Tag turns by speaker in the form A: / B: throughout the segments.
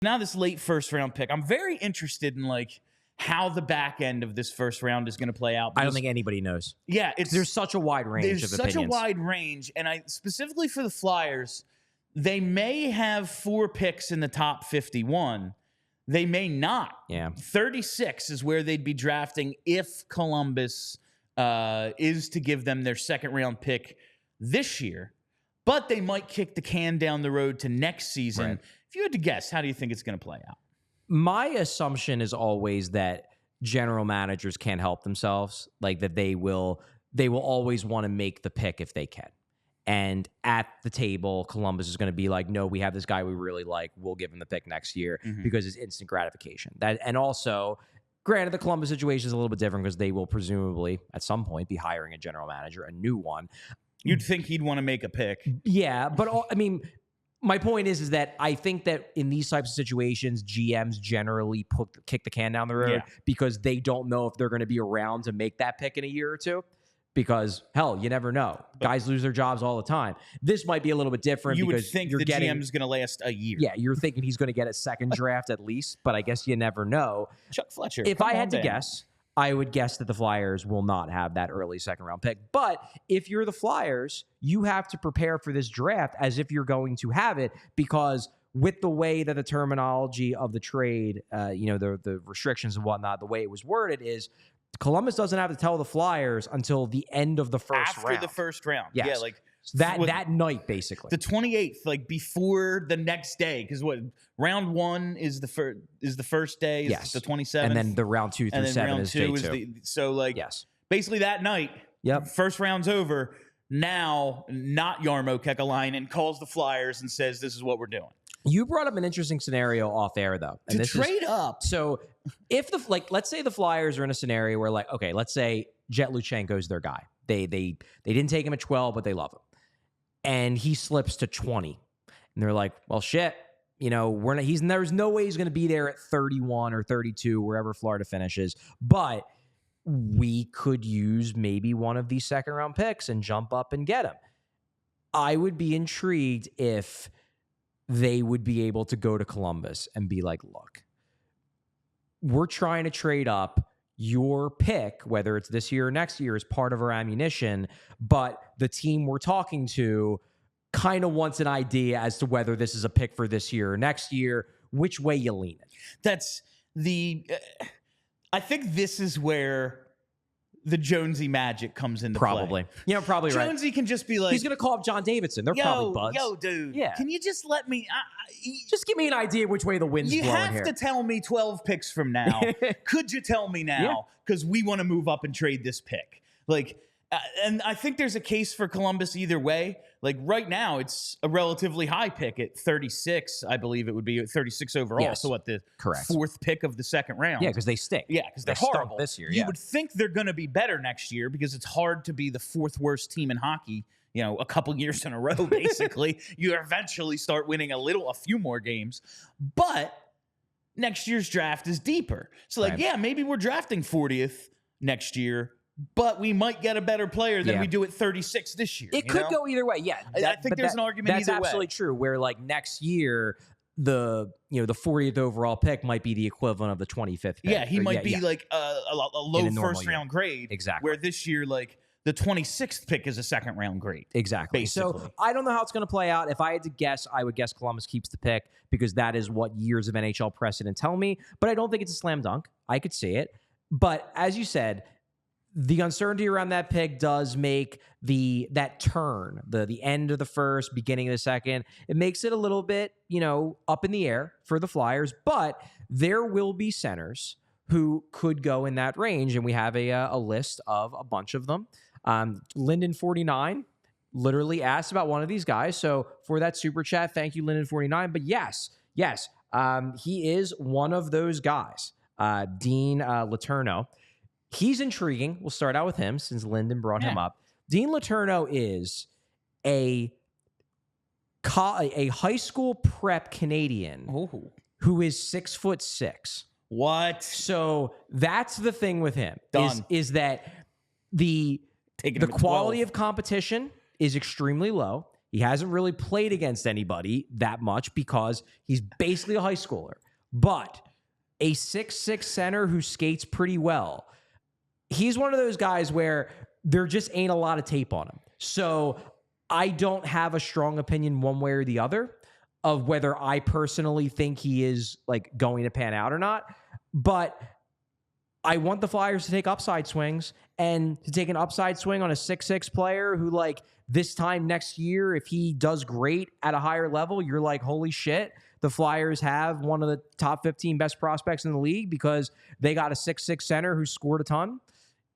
A: Now this late first round pick, I'm very interested in like how the back end of this first round is going to play out.
B: I don't think anybody knows.
A: Yeah,
B: there's such a wide range of opinions.
A: There's such a wide range, and I specifically for the Flyers, they may have 4 picks in the top 51. They may not.
B: Yeah,
A: 36 is where they'd be drafting if Columbus is to give them their second round pick this year. But they might kick the can down the road to next season.
B: Right.
A: If you had to guess, how do you think it's going to play out?
B: My assumption is always that general managers can't help themselves, like that they will always want to make the pick if they can. And at the table, Columbus is going to be like, no, we have this guy we really like. We'll give him the pick next year because it's instant gratification. And also, granted, the Columbus situation is a little bit different because they will presumably at some point be hiring a general manager, a new one.
A: You'd think he'd want to make a pick.
B: Yeah, but I mean, my point is that I think that in these types of situations, GMs generally kick the can down the road because they don't know if they're going to be around to make that pick in a year or two. Because, hell, you never know. Guys lose their jobs all the time. This might be a little bit different.
A: You
B: because
A: would think
B: you're
A: the
B: getting,
A: GM's going to last a year.
B: Yeah, you're thinking he's going to get a second draft at least, but I guess you never know.
A: Chuck Fletcher.
B: If I had to guess, I would guess that the Flyers will not have that early second-round pick. But if you're the Flyers, you have to prepare for this draft as if you're going to have it because with the way that the terminology of the trade, the restrictions and whatnot, the way it was worded is Columbus doesn't have to tell the Flyers until the end of the first round.
A: After the first round.
B: Yes.
A: Yeah, like
B: that night, basically.
A: The 28th, like before the next day, because round 1 is the first day, is the 27th,
B: and then the round 2 through 7 is day 2.
A: Basically that night.
B: Yep.
A: First round's over. Now, not Jarmo Kekalainen calls the Flyers and says, "This is what we're doing."
B: You brought up an interesting scenario off air, though. And
A: to trade up.
B: So if let's say the Flyers are in a scenario where okay, let's say Jet Luchenko's their guy. They didn't take him at 12, but they love him. And he slips to 20. And they're like, well, shit, there's no way he's going to be there at 31 or 32, wherever Florida finishes. But we could use maybe one of these second round picks and jump up and get him. I would be intrigued if they would be able to go to Columbus and be like, look, we're trying to trade up. Your pick, whether it's this year or next year, is part of our ammunition, but the team we're talking to kind of wants an idea as to whether this is a pick for this year or next year, which way you lean it.
A: That's I think this is where the Jonesy magic comes into
B: play. Probably right.
A: Jonesy can just be like...
B: He's going to call up John Davidson. They're probably buds.
A: Yo, dude. Yeah. Can you just let me...
B: just give me an idea which way the wind's blowing here.
A: You have to tell me 12 picks from now. Could you tell me now? Because we want to move up and trade this pick. And I think there's a case for Columbus either way. Like right now, it's a relatively high pick at 36. I believe it would be 36 overall.
B: Yes.
A: So what, the
B: correct
A: 4th pick of the second round?
B: Yeah, because they stink.
A: Yeah, because they're horrible
B: this year.
A: You would think they're going to be better next year because it's hard to be the 4th worst team in hockey. A couple years in a row, basically. You eventually start winning a few more games. But next year's draft is deeper. So maybe we're drafting 40th next year. But we might get a better player than we do at 36 this year.
B: It could go either way. Yeah,
A: I think there's an argument either way.
B: That's absolutely true. Where next year, the 40th overall pick might be the equivalent of the 25th pick.
A: Yeah, he might be like a low first round grade.
B: Exactly.
A: Where this year, the 26th pick is a second round grade.
B: Exactly.
A: Basically.
B: So I don't know how it's going to play out. If I had to guess, I would guess Columbus keeps the pick because that is what years of NHL precedent tell me. But I don't think it's a slam dunk. I could see it. But as you said, the uncertainty around that pick does make that turn, the end of the first, beginning of the second, it makes it a little bit, up in the air for the Flyers. But there will be centers who could go in that range, and we have a list of a bunch of them. Linden49 literally asked about one of these guys. So for that super chat, thank you, Linden49. But yes, he is one of those guys. Dean Letourneau. He's intriguing. We'll start out with him since Linden brought him up. Dean Letourneau is a high school prep Canadian who is 6'6".
A: What?
B: So that's the thing with him.
A: Done.
B: Is that the quality of competition is extremely low. He hasn't really played against anybody that much because he's basically a high schooler. But a 6'6" center who skates pretty well, he's one of those guys where there just ain't a lot of tape on him. So I don't have a strong opinion one way or the other of whether I personally think he is like going to pan out or not. But I want the Flyers to take upside swings, and to take an upside swing on a 6'6" player who, like, this time next year, if he does great at a higher level, you're like, holy shit, the Flyers have one of the top 15 best prospects in the league because they got a 6'6" center who scored a ton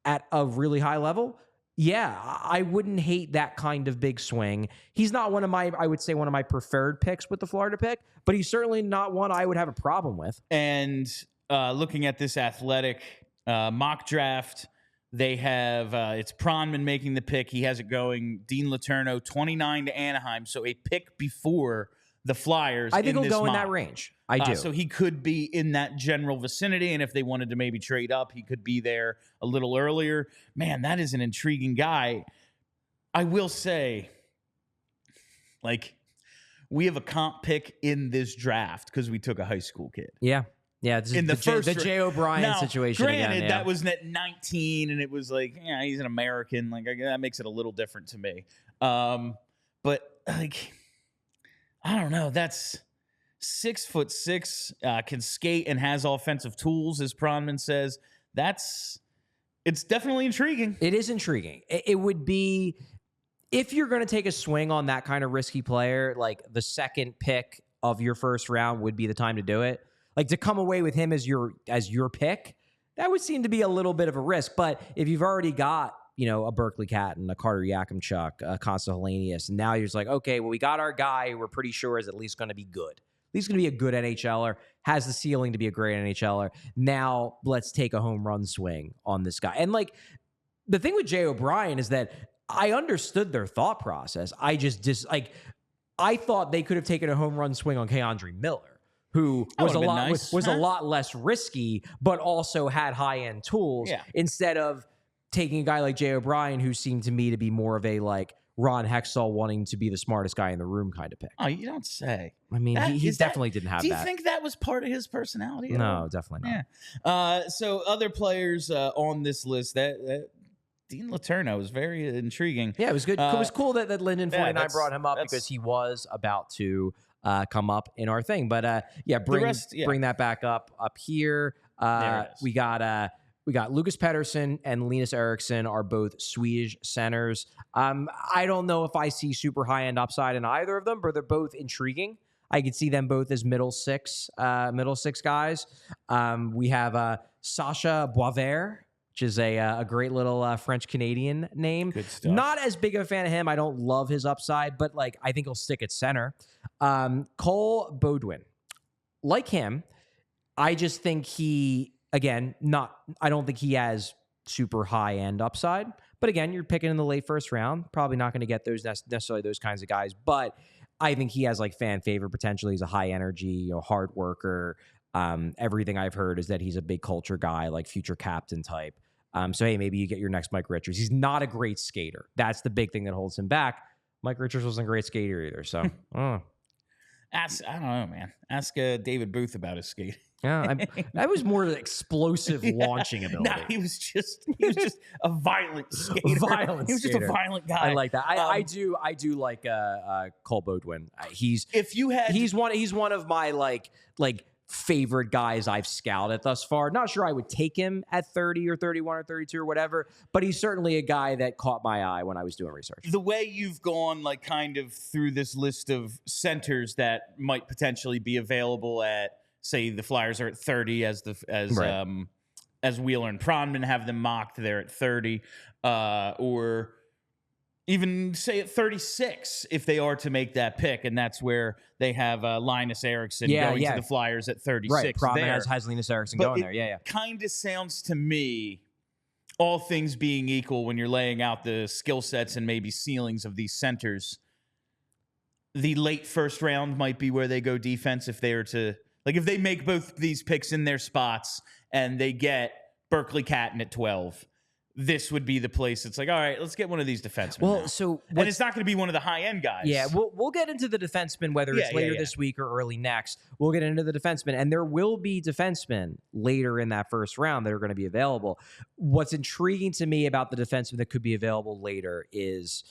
B: at a really high level. Yeah, I wouldn't hate that kind of big swing. He's not one of my, I would say, one of my preferred picks with the Florida pick, but he's certainly not one I would have a problem with.
A: And looking at this Athletic mock draft, they have it's Pronman making the pick. He has it going Dean Letourneau 29 to Anaheim, so a pick before the Flyers.
B: I think he'll go
A: mock.
B: in that range. I do.
A: So he could be in that general vicinity, and if they wanted to maybe trade up, he could be there a little earlier. Man, that is an intriguing guy. I will say, like, we have a comp pick in this draft because we took a high school kid.
B: Yeah. Yeah, this
A: in
B: is the Jay O'Brien
A: now,
B: situation
A: granted,
B: again. Yeah.
A: that was at 19, and it was like, yeah, he's an American. Like, that makes it a little different to me. But, like, I don't know. That's 6'6", can skate and has offensive tools, as Pronman says. It's definitely intriguing.
B: It is intriguing. It would be, if you're going to take a swing on that kind of risky player, like the second pick of your first round would be the time to do it. Like, to come away with him as your pick, that would seem to be a little bit of a risk. But if you've already got, you know, a Berkeley Catton, a Carter Yakimchuk, a Consta Hellenius, and now you're just like, okay, well, we got our guy who we're pretty sure is at least going to be good. At least going to be a good NHLer, has the ceiling to be a great NHLer. Now let's take a home run swing on this guy. And, like, the thing with Jay O'Brien is that I understood their thought process. I just I thought they could have taken a home run swing on Keandre Miller, who was a lot less risky, but also had high-end tools, instead of taking a guy like Jay O'Brien, who seemed to me to be more of a, like, Ron Hextall wanting to be the smartest guy in the room kind of pick.
A: Oh, you don't say.
B: I mean, he definitely didn't have that.
A: Do you think that was part of his personality?
B: No, definitely not.
A: Yeah. So other players on this list, that Dean Letourneau was very intriguing.
B: Yeah, it was good. It was cool that Linden 49 brought him up because he was about to come up in our thing. But bring that back up here. We got Lucas Pettersson and Linus Eriksson are both Swedish centers. I don't know if I see super high-end upside in either of them, but they're both intriguing. I could see them both as middle six guys. We have Sasha Boisvert, which is a great little French-Canadian name.
A: Good stuff.
B: Not as big of a fan of him. I don't love his upside, but, like, I think he'll stick at center. Cole Beaudoin. Like him, I just think I don't think he has super high-end upside. But again, you're picking in the late first round. Probably not going to get necessarily those kinds of guys. But I think he has, like, fan favorite potential. He's a high-energy, hard worker. Everything I've heard is that he's a big culture guy, like future captain type. So, hey, maybe you get your next Mike Richards. He's not a great skater. That's the big thing that holds him back. Mike Richards wasn't a great skater either. So,
A: I don't know, man. Ask David Booth about his skating.
B: Yeah, that was more explosive launching ability.
A: No, he was just a violent skater. He was just a violent guy.
B: I like that. I do like Cole Beaudoin. He's one of my like favorite guys I've scouted thus far. Not sure I would take him at 30 or 31 or 32 or whatever, but he's certainly a guy that caught my eye when I was doing research.
A: The way you've gone, like, kind of through this list of centers that might potentially be available at, say, the Flyers are at 30 as Wheeler and Pronman have them mocked, they're at 30, or even say at 36 if they are to make that pick, and that's where they have Linus Eriksson going to the Flyers at 36.
B: Right, Pronman has Linus Eriksson going there. Yeah.
A: Kind of sounds to me, all things being equal, when you're laying out the skill sets and maybe ceilings of these centers, the late first round might be where they go defense if they are to, like, if they make both these picks in their spots and they get Berkeley Catton at 12. this would be the place. It's like, all right, let's get one of these defensemen.
B: Well,
A: now.
B: so
A: and it's not going to be one of the high-end guys.
B: Yeah, we'll get into the defensemen, whether it's later this week or early next. We'll get into the defensemen, and there will be defensemen later in that first round that are going to be available. What's intriguing to me about the defensemen that could be available later is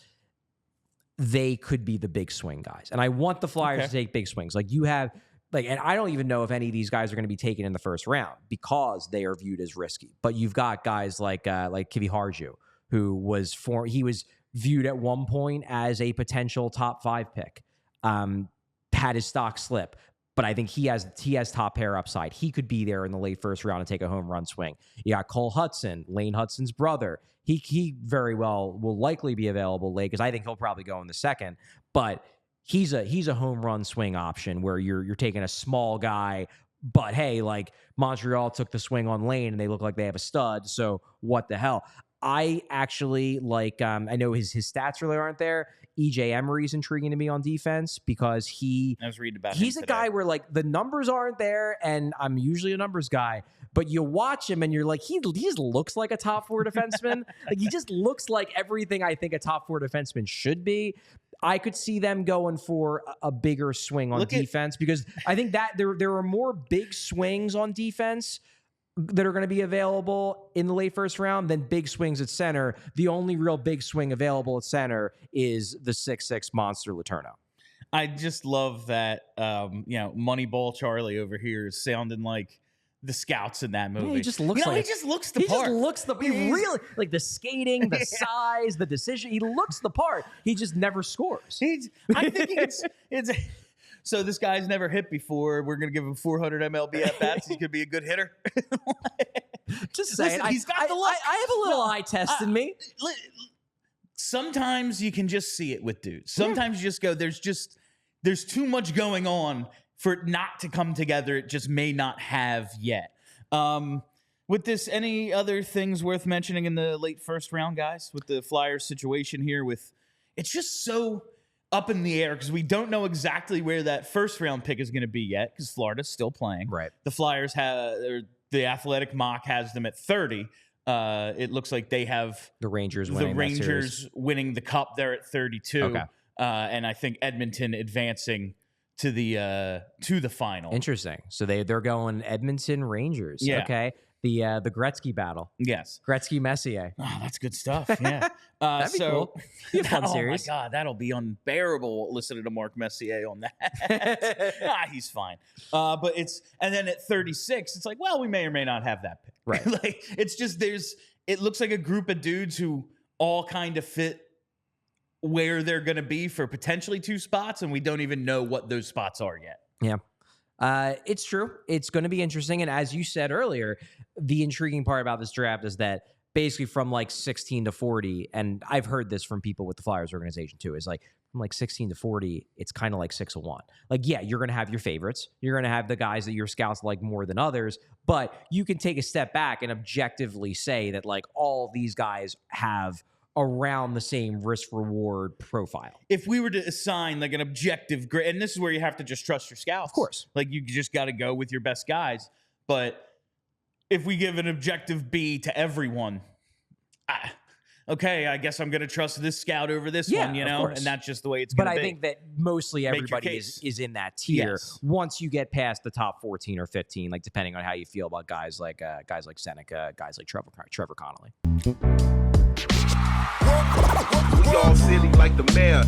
B: they could be the big swing guys. And I want the Flyers to take big swings. Like, you have... and I don't even know if any of these guys are going to be taken in the first round because they are viewed as risky. But you've got guys like PHLY, who was viewed at one point as a potential top 5 pick. Had his stock slip, but I think he has top pair upside. He could be there in the late first round and take a home run swing. You got Cole Hudson, Lane Hudson's brother. He very well will likely be available late because I think he'll probably go in the second, but. He's a home run swing option where you're taking a small guy, but hey, like Montreal took the swing on Lane and they look like they have a stud. So what the hell? I actually like. I know his stats really aren't there. EJ Emery's intriguing to me on defense because I was reading about. He's a guy where like the numbers aren't there, and I'm usually a numbers guy. But you watch him and you're like, he just looks like a top 4 defenseman. Like he just looks like everything I think a top 4 defenseman should be. I could see them going for a bigger swing on defense because I think that there are more big swings on defense that are going to be available in the late first round than big swings at center. The only real big swing available at center is the 6'6" monster Letourneau.
A: I just love that, Moneyball Charlie over here is sounding like the scouts in that movie.
B: Yeah, he just looks
A: he just looks the part.
B: He really, like the skating, the size, the decision. He looks the part. He just never scores.
A: I'm thinking it's so this guy's never hit before. We're going to give him 400 MLB at bats. He's going to be a good hitter.
B: Just saying.
A: Listen, he's got the look.
B: I have a little eye test in me.
A: Sometimes you can just see it with dudes. Sometimes you just go, there's too much going on for it not to come together. It just may not have yet. With this, any other things worth mentioning in the late first round, guys, with the Flyers situation here? It's just so up in the air because we don't know exactly where that first round pick is going to be yet because Florida's still playing.
B: Right.
A: The Flyers the Athletic mock has them at 30. It looks like they have
B: the Rangers
A: winning the cup. They're at 32.
B: Okay.
A: And I think Edmonton advancing to the final.
B: Interesting. So they're going Edmonton Rangers.
A: Yeah.
B: Okay. The Gretzky battle.
A: Yes.
B: Gretzky Messier.
A: Oh, that's good stuff. Yeah.
B: That'd be cool. Be a fun series.
A: Oh my God, that'll be unbearable listening to Mark Messier on that. He's fine. But and then at 36, it's like, well, we may or may not have that pick.
B: Right.
A: Like it's just it looks like a group of dudes who all kind of fit where they're going to be for potentially 2 spots, and we don't even know what those spots are yet.
B: Yeah. It's true. It's going to be interesting. And as you said earlier, the intriguing part about this draft is that basically from like 16 to 40, and I've heard this from people with the Flyers organization too, is like from like 16 to 40, it's kind of like 6 of 1. Like, yeah, you're going to have your favorites. You're going to have the guys that your scouts like more than others, but you can take a step back and objectively say that like all these guys have around the same risk reward profile.
A: If we were to assign like an objective grade, and this is where you have to just trust your scouts.
B: Of course.
A: Like you just got to go with your best guys. But if we give an objective B to everyone, okay, I guess I'm going to trust this scout over this one, and that's just the way it's going to be.
B: But I think that mostly everybody is in that tier.
A: Yes.
B: Once you get past the top 14 or 15, like depending on how you feel about guys like Seneca, guys like Trevor Connolly.
C: We all silly like the mayor.